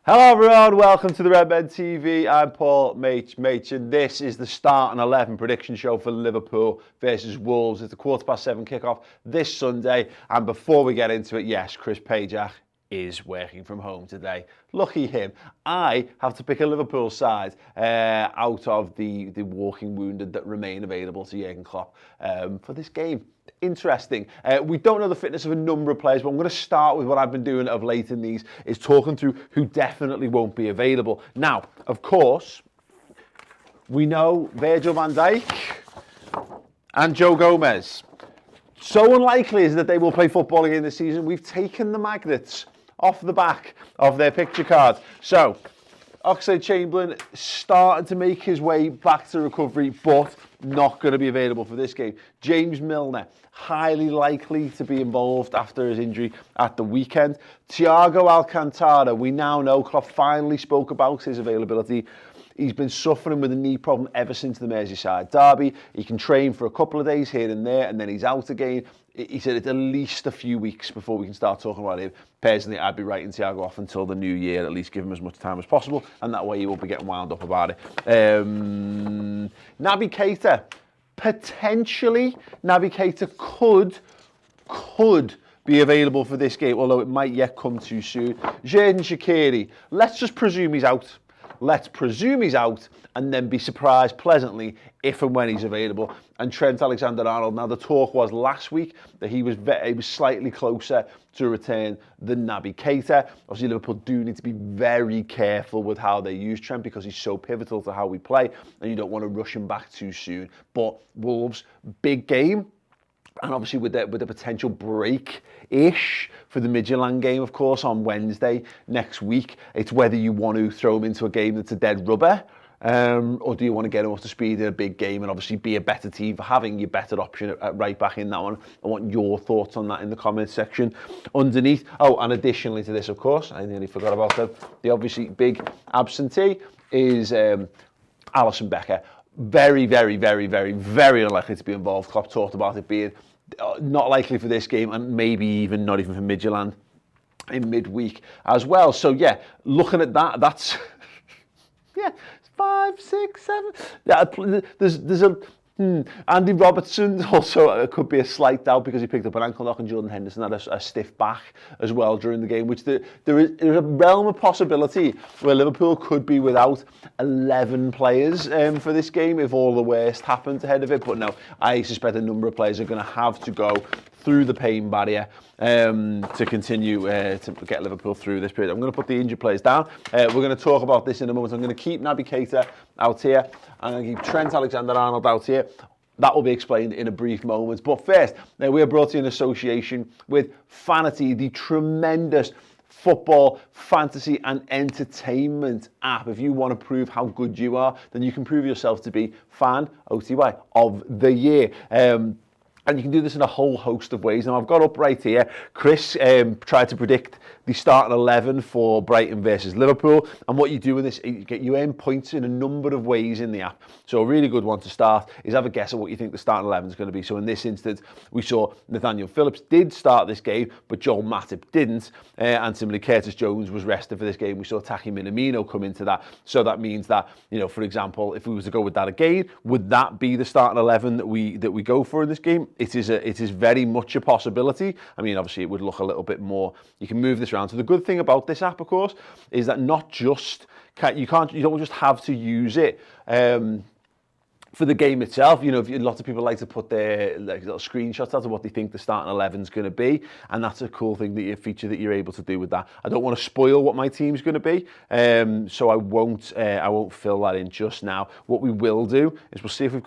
Hello everyone, welcome to the Red Men TV. I'm Paul Mach, and this is the starting 11 prediction show for Liverpool versus Wolves. It's a 7:15 kickoff this Sunday, and before we get into it, yes, Chris Pajak is working from home today. Lucky him. I have to pick a Liverpool side out of the walking wounded that remain available to Jurgen Klopp for this game. Interesting. We don't know the fitness of a number of players, but I'm going to start with what I've been doing of late in these, is talking through who definitely won't be available. Now, of course, we know Virgil van Dijk and Joe Gomez. So unlikely is that they will play football again this season. We've taken the magnets off the back of their picture cards. So, Oxlade-Chamberlain starting to make his way back to recovery, but not going to be available for this game. James Milner, highly likely to be involved after his injury at the weekend. Thiago Alcantara, we now know, Klopp finally spoke about his availability. He's been suffering with a knee problem ever since the Merseyside derby. He can train for a couple of days here and there, and then he's out again. He said it's at least a few weeks before we can start talking about him. Personally, I'd be writing Thiago off until the new year, at least give him as much time as possible, and that way he won't be getting wound up about it. Naby Keita, potentially, Naby Keita could be available for this game, although it might yet come too soon. Xherdan Shaqiri, let's just presume he's out. Let's presume he's out and then be surprised pleasantly if and when he's available. And Trent Alexander-Arnold. Now, the talk was last week that he was slightly closer to return than Naby Keita. Obviously, Liverpool do need to be very careful with how they use Trent because he's so pivotal to how we play, and you don't want to rush him back too soon. But Wolves, big game. And obviously with the potential break-ish for the Midtjylland game, of course, on Wednesday next week, it's whether you want to throw him into a game that's a dead rubber, or do you want to get him up to speed in a big game and obviously be a better team for having your better option at right back in that one. I want your thoughts on that in the comments section underneath. Oh, and additionally to this, of course, I nearly forgot about them, the obviously big absentee is Alisson Becker. Very, very, very, very, very unlikely to be involved. Klopp talked about it being not likely for this game and maybe even not even for Midtjylland in midweek as well. So yeah, looking at that, that's yeah, 5, 6, 7. Yeah, there's a Andy Robertson also could be a slight doubt because he picked up an ankle knock, and Jordan Henderson had a stiff back as well during the game, which there is a realm of possibility where Liverpool could be without 11 players for this game if all the worst happened ahead of it. But no, I suspect a number of players are going to have to go through the pain barrier to continue to get Liverpool through this period. I'm going to put the injured players down. We're going to talk about this in a moment. I'm going to keep Naby Keita out here. I'm going to keep Trent Alexander-Arnold out here. That will be explained in a brief moment. But first, we are brought to you in association with Fanity, the tremendous football, fantasy and entertainment app. If you want to prove how good you are, then you can prove yourself to be Fan, OTY, of the year. And you can do this in a whole host of ways. Now, I've got up right here, Chris tried to predict the starting 11 for Brighton versus Liverpool. And what you do with this, you earn points in a number of ways in the app. So a really good one to start is have a guess at what you think the starting 11 is going to be. So in this instance, we saw Nathaniel Phillips did start this game, but Joel Matip didn't. And similarly, Curtis Jones was rested for this game. We saw Taki Minamino come into that. So that means that, you know, for example, if we was to go with that again, would that be the starting 11 that we go for in this game? It is very much a possibility. I mean, obviously, it would look a little bit more. You can move this around. So the good thing about this app, of course, is that not just you don't just have to use it for the game itself. You know, lots of people like to put their little screenshots out of what they think the starting 11 is going to be, and that's a cool thing, that feature that you're able to do with that. I don't want to spoil what my team's going to be, so I won't fill that in just now. What we will do is we'll see if we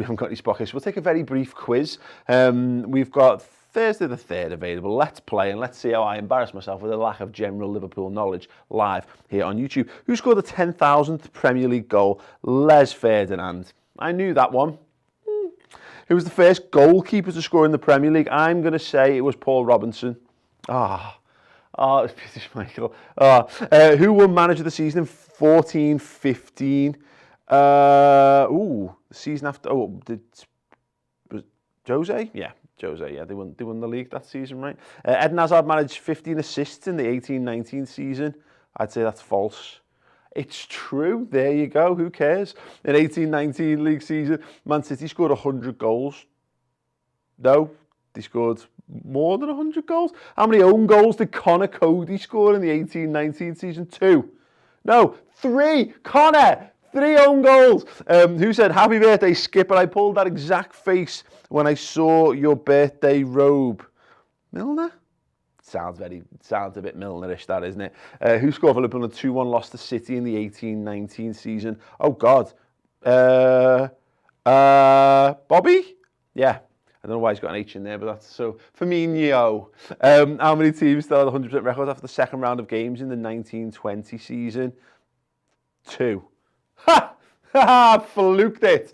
haven't got any spot hits. We'll take a very brief quiz. We've got Thursday the 3rd available. Let's play and let's see how I embarrass myself with a lack of general Liverpool knowledge live here on YouTube. Who scored the 10,000th Premier League goal? Les Ferdinand. I knew that one. Who was the first goalkeeper to score in the Premier League? I'm going to say it was Paul Robinson. It was Peter Schmeichel. Who won Manager of the Season in 14-15? The season after. Was Jose? Yeah, Jose. Yeah, they won the league that season, right? Eden Hazard managed 15 assists in the 18-19 season. I'd say that's false. It's true. There you go. Who cares? In 18-19 league season, Man City scored 100 goals. No, they scored more than 100 goals. How many own goals did Connor Cody score in the 18-19 season? 2. No, 3. Connor, 3 own goals. Who said, happy birthday, Skipper? I pulled that exact face when I saw your birthday robe. Milner? Sounds a bit Milnerish, that, isn't it? Who scored for Liverpool in a 2-1 loss to City in the 18-19 season? Oh, God. Bobby? Yeah. I don't know why he's got an H in there, but that's so. Firmino. How many teams still had 100% records after the second round of games in the 1920 season? 2. Ha! Ha! Fluked it.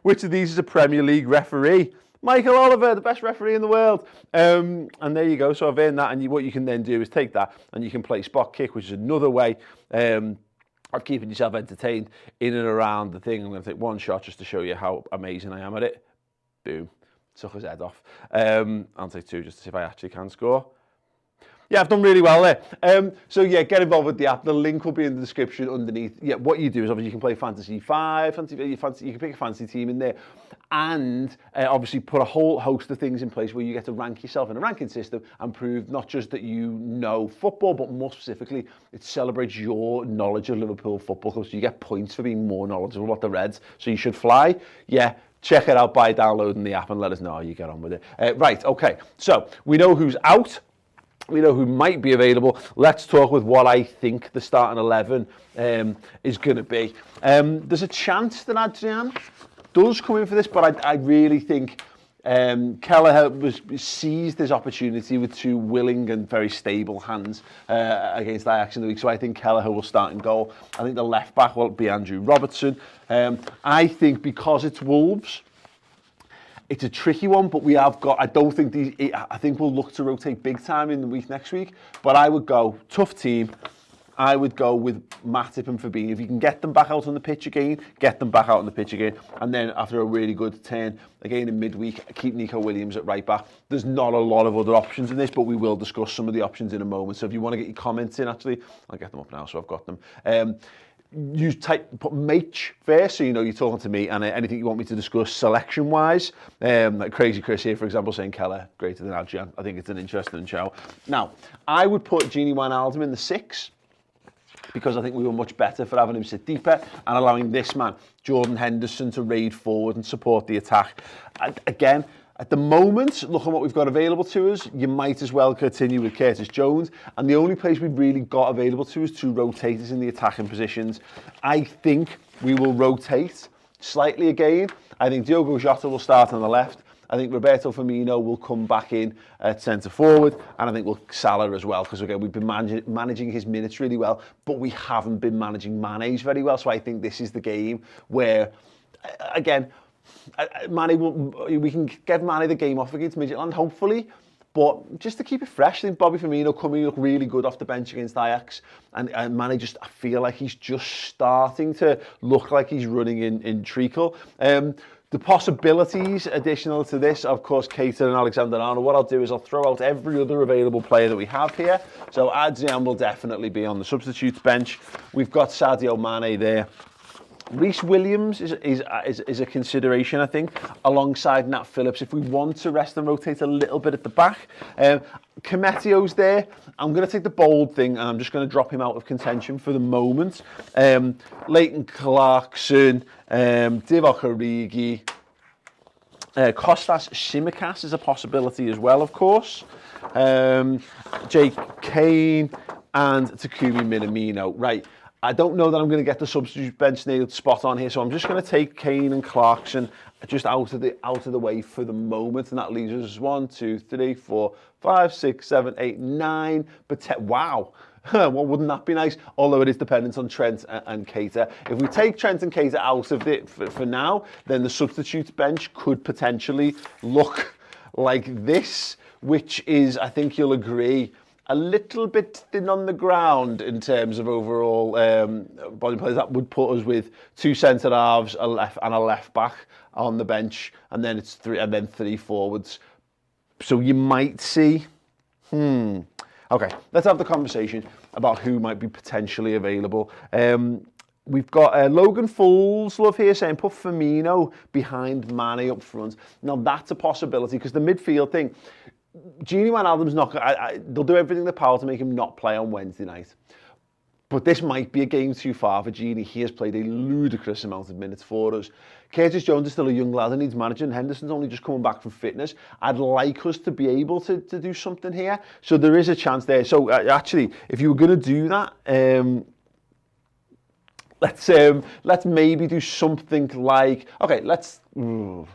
Which of these is a Premier League referee? Michael Oliver, the best referee in the world. And there you go. So I've earned that. And what you can then do is take that and you can play spot kick, which is another way of keeping yourself entertained in and around the thing. I'm going to take one shot just to show you how amazing I am at it. Boom. Took his head off. I'll take 2 just to see if I actually can score. Yeah, I've done really well there. So yeah, get involved with the app. The link will be in the description underneath. Yeah, what you do is obviously you can play Fantasy 5, you can pick a fantasy team in there, and obviously put a whole host of things in place where you get to rank yourself in a ranking system and prove not just that you know football, but more specifically, it celebrates your knowledge of Liverpool Football Club. So you get points for being more knowledgeable about the Reds. So you should fly. Yeah. Check it out by downloading the app and let us know how you get on with it. Right, okay. So we know who's out. We know who might be available. Let's talk with what I think the starting 11 is going to be. There's a chance that Adrian does come in for this, but I really think Kelleher seized his opportunity with 2 willing and very stable hands against Ajax in the week. So I think Kelleher will start in goal. I think the left back will be Andrew Robertson. I think because it's Wolves, it's a tricky one, but we have got, I think we'll look to rotate big time in the week next week, but I would go tough team. I would go with Matip and Fabinho. If you can get them back out on the pitch again, get them back out on the pitch again. And then after a really good turn, again in midweek, keep Nico Williams at right back. There's not a lot of other options in this, but we will discuss some of the options in a moment. So if you want to get your comments in, actually, I'll get them up now, so I've got them. Put Mate first, so you know you're talking to me, and anything you want me to discuss selection-wise. Like Crazy Chris here, for example, saying Keller greater than Adrian. I think it's an interesting show. Now, I would put Gini Wijnaldum in the 6, because I think we were much better for having him sit deeper and allowing this man, Jordan Henderson, to raid forward and support the attack. Again, at the moment, look at what we've got available to us, you might as well continue with Curtis Jones. And the only place we've really got available to us 2 rotators in the attacking positions. I think we will rotate slightly again. I think Diogo Jota will start on the left. I think Roberto Firmino will come back in at centre forward, and I think we'll Salah as well, because again we've been managing his minutes really well, but we haven't been managing Mane's very well. So I think this is the game where, again, we can give Mane the game off against Midtjylland, hopefully. But just to keep it fresh, I think Bobby Firmino coming look really good off the bench against Ajax, and Mane I feel like he's just starting to look like he's running in treacle. The possibilities additional to this, of course, Keita and Alexander-Arnold. What I'll do is I'll throw out every other available player that we have here. So Adrian will definitely be on the substitutes bench. We've got Sadio Mane there. Reece Williams is a consideration, I think, alongside Nat Phillips, if we want to rest and rotate a little bit at the back. Kometio's there. I'm going to take the bold thing, and I'm just going to drop him out of contention for the moment. Leighton Clarkson, Divock Origi, Kostas Tsimikas is a possibility as well, of course. Jake Kane and Takumi Minamino. Right. I don't know that I'm going to get the substitute bench nailed spot on here, so I'm just going to take Kane and Clarkson just out of the way for the moment, and that leaves us 1, 2, 3, 4, 5, 6, 7, 8, 9. But wow, well, wouldn't that be nice? Although it is dependent on Trent and Keita. If we take Trent and Keita out of it for now, then the substitutes bench could potentially look like this, which is, I think you'll agree, a little bit thin on the ground in terms of overall body players. That would put us with 2 centre halves, a left back on the bench, and then it's 3 forwards. So you might see. Okay, let's have the conversation. about who might be potentially available. We've got Logan Foles, love here, saying put Firmino behind Mane up front. Now that's a possibility because the midfield thing, Gini Wijnaldum's not. They'll do everything in their power to make him not play on Wednesday night. But this might be a game too far for Gini. He has played a ludicrous amount of minutes for us. Curtis Jones is still a young lad and needs managing. Henderson's only just coming back from fitness. I'd like us to be able to do something here. So there is a chance there. So actually, if you were going to do that, let's maybe do something like, okay, let's ask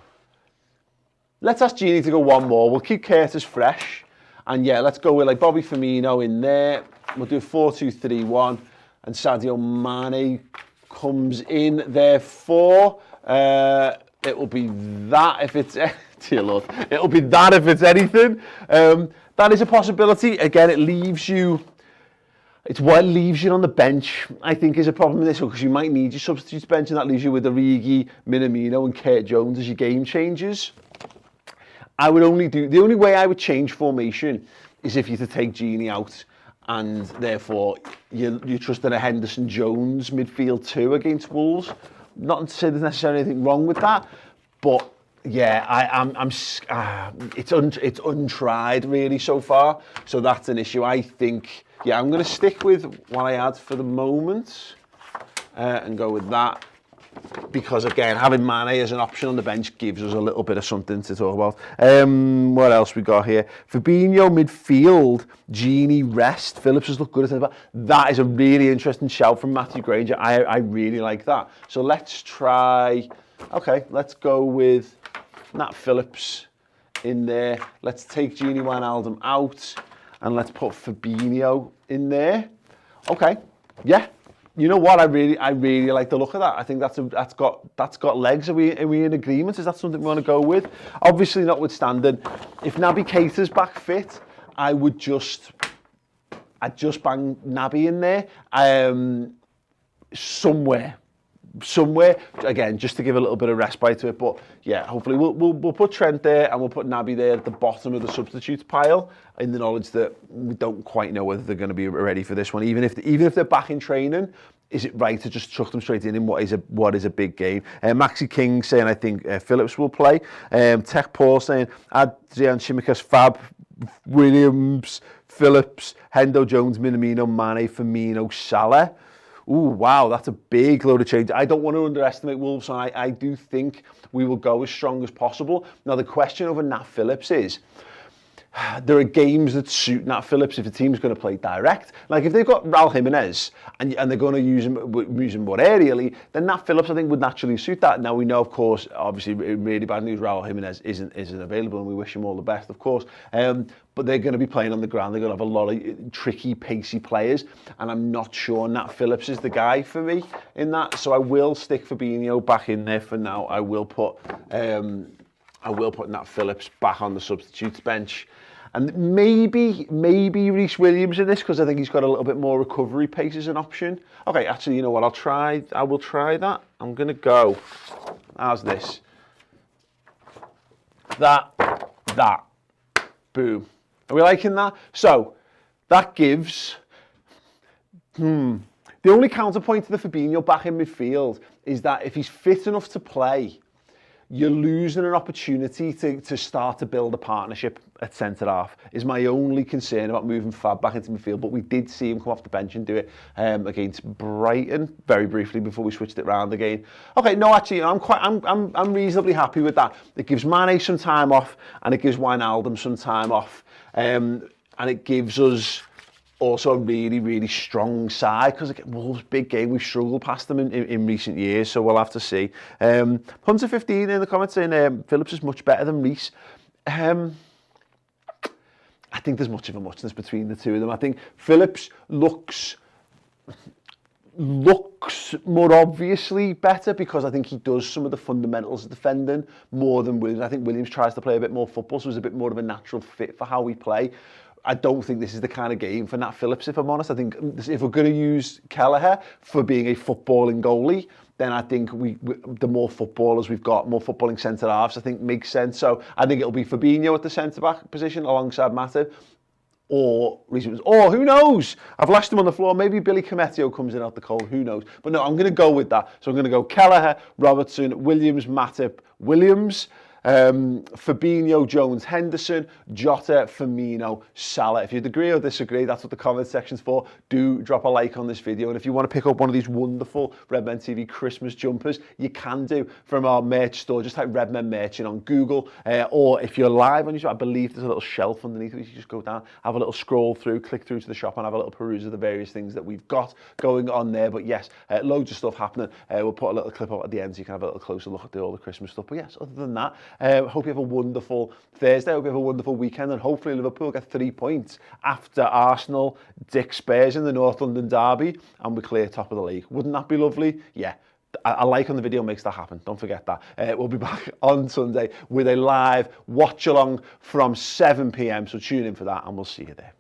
Gini to go one more. We'll keep Curtis fresh. And yeah, let's go with like Bobby Firmino in there. We'll do 4-2-3-1. And Sadio Mane comes in there for. It will be that if it's... Dear Lord. It'll be that if it's anything. That is a possibility. Again, it leaves you... It's what leaves you on the bench, I think, is a problem in this one, because you might need your substitutes bench, and that leaves you with Origi, Minamino, and Kurt Jones as your game changers. I would only do... The only way I would change formation is if you to take Gini out, and therefore you trust in a Henderson-Jones midfield 2 against Wolves. Not to say there's necessarily anything wrong with that, but yeah, it's untried really so far, so that's an issue. I think, yeah, I'm going to stick with what I had for the moment and go with that, because again, having Mane as an option on the bench gives us a little bit of something to talk about. What else we got here? Fabinho midfield, Gini rest. Phillips has looked good at it. That is a really interesting shout from Matthew Granger. I really like that. So let's try. Okay, let's go with Nat Phillips in there. Let's take Gini Wijnaldum out and let's put Fabinho in there. Okay, yeah. You know what? I really like the look of that. I think that's got legs. Are we in agreement? Is that something we want to go with? Obviously, notwithstanding, if Naby Keita's back fit, I'd just bang Naby in there somewhere again, just to give a little bit of respite to it. But yeah, hopefully we'll put Trent there and we'll put Naby there at the bottom of the substitutes pile, in the knowledge that we don't quite know whether they're going to be ready for this one. Even if they're back in training, is it right to just chuck them straight in what is a big game? Maxi King saying I think Phillips will play. Tech Paul saying Adrian Chimikas, Fab, Williams, Phillips, Hendo, Jones, Minamino, Mane, Firmino, Salah. Ooh, wow, that's a big load of change. I don't want to underestimate Wolves, so I do think we will go as strong as possible. Now, the question over Nat Phillips is, there are games that suit Nat Phillips if the team's going to play direct. Like if they've got Raul Jimenez and they're going to use him more aerially, then Nat Phillips I think would naturally suit that. Now we know, of course, obviously really bad news, Raul Jimenez isn't available, and we wish him all the best, of course. But they're going to be playing on the ground. They're going to have a lot of tricky, pacey players, and I'm not sure Nat Phillips is the guy for me in that. So I will stick Fabinho back in there for now. I will put Nat Phillips back on the substitutes bench. And maybe Reece Williams in this, because I think he's got a little bit more recovery pace as an option. Okay, actually, you know what? I will try that. I'm going to go. How's this? That. Boom. Are we liking that? So, that gives... The only counterpoint to the Fabinho back in midfield is that if he's fit enough to play, you're losing an opportunity to start to build a partnership at centre-half, is my only concern about moving Fab back into midfield. But we did see him come off the bench and do it against Brighton very briefly before we switched it round again. Okay, no, actually, I'm reasonably happy with that. It gives Mane some time off, and it gives Wijnaldum some time off, and it gives us also a really, really strong side, because Wolves' big game, we've struggled past them in recent years, so we'll have to see. Hunter15 in the comments saying Phillips is much better than Reece. I think there's much of a muchness between the two of them. I think Phillips looks more obviously better, because I think he does some of the fundamentals of defending more than Williams. I think Williams tries to play a bit more football, so it's a bit more of a natural fit for how we play. I don't think this is the kind of game for Nat Phillips, if I'm honest. I think if we're going to use Kelleher for being a footballing goalie, then I think the more footballers we've got, more footballing centre-halves, I think makes sense. So I think it'll be Fabinho at the centre-back position alongside Matip. or Reece Williams. Or who knows? I've lashed him on the floor. Maybe Billy Cometio comes in out the cold. Who knows? But no, I'm going to go with that. So I'm going to go Kelleher, Robertson, Williams, Matip, Williams, Fabinho, Jones, Henderson, Jota, Firmino, Salah. If you agree or disagree, that's what the comment section's for. Do drop a like on this video. And if you want to pick up one of these wonderful Redmen TV Christmas jumpers, you can do from our merch store. Just type Redmen merch in on Google. Or if you're live on YouTube, I believe there's a little shelf underneath it. You just go down, have a little scroll through, click through to the shop and have a little peruse of the various things that we've got going on there. But yes, loads of stuff happening. We'll put a little clip up at the end so you can have a little closer look at all the Christmas stuff. But yes, other than that, hope you have a wonderful Thursday. Hope you have a wonderful weekend, and hopefully Liverpool get 3 points after Arsenal dick Spurs in the North London derby, and we clear top of the league. Wouldn't that be lovely? Yeah. A like on the video makes that happen. Don't forget that. We'll be back on Sunday with a live watch along from 7 p.m. So tune in for that, and we'll see you there.